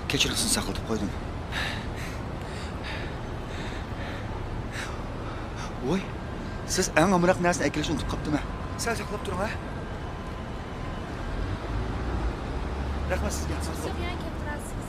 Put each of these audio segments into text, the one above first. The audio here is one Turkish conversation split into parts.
Keçirsin sakıltıp koydum. Oy, siz en amırak nersini ekleşini unutup kaptım ha. Sen saklap durun ha. Rahmet sizge. Sürüyen getirəsiniz.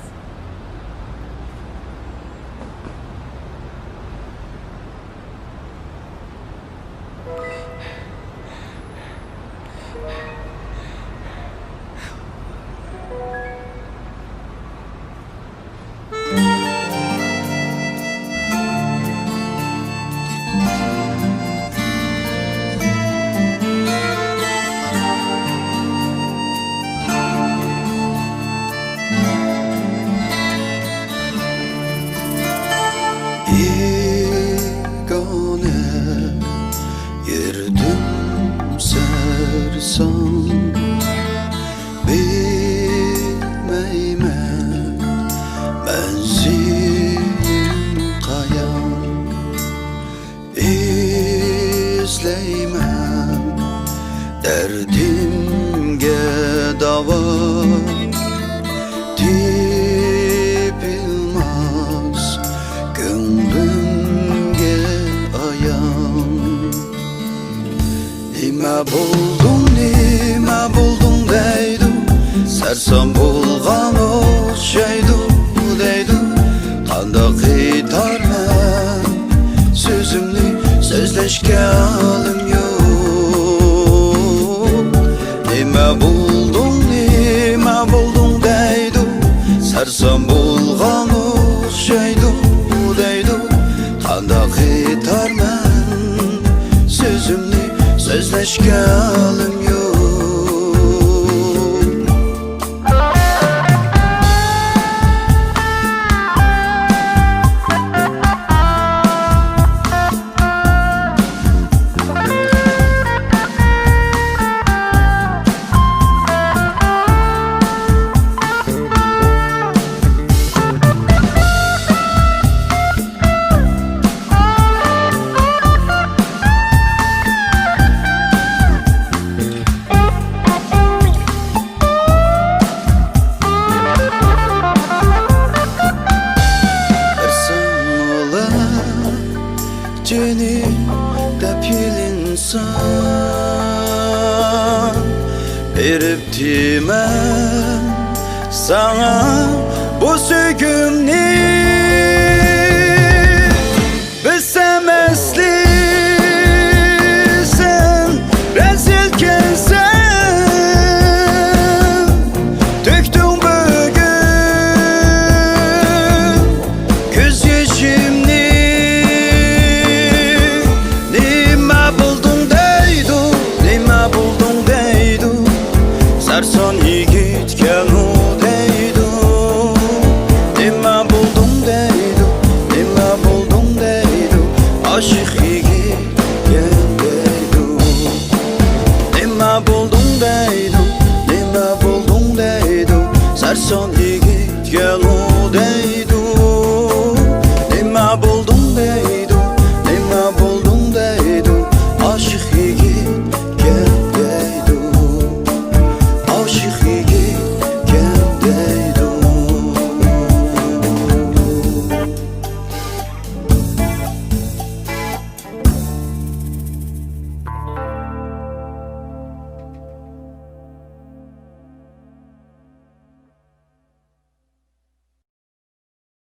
Yigane yerdim sersan bilmeymen menzilim kayan izleymem derdimge dava dipilmaz gönlümge ayan nima buldum deydu sersem bulgan o'xshaydi deydi qandoq aytarman so'zimni so'zlashga halim yo'q nima buldum deydi sersem bulgan o'xshaydi deydi qandoq aytarman so'zimni so'zlashga halim yo'q Ceni depil insan Veriptim ben sana bu sökümni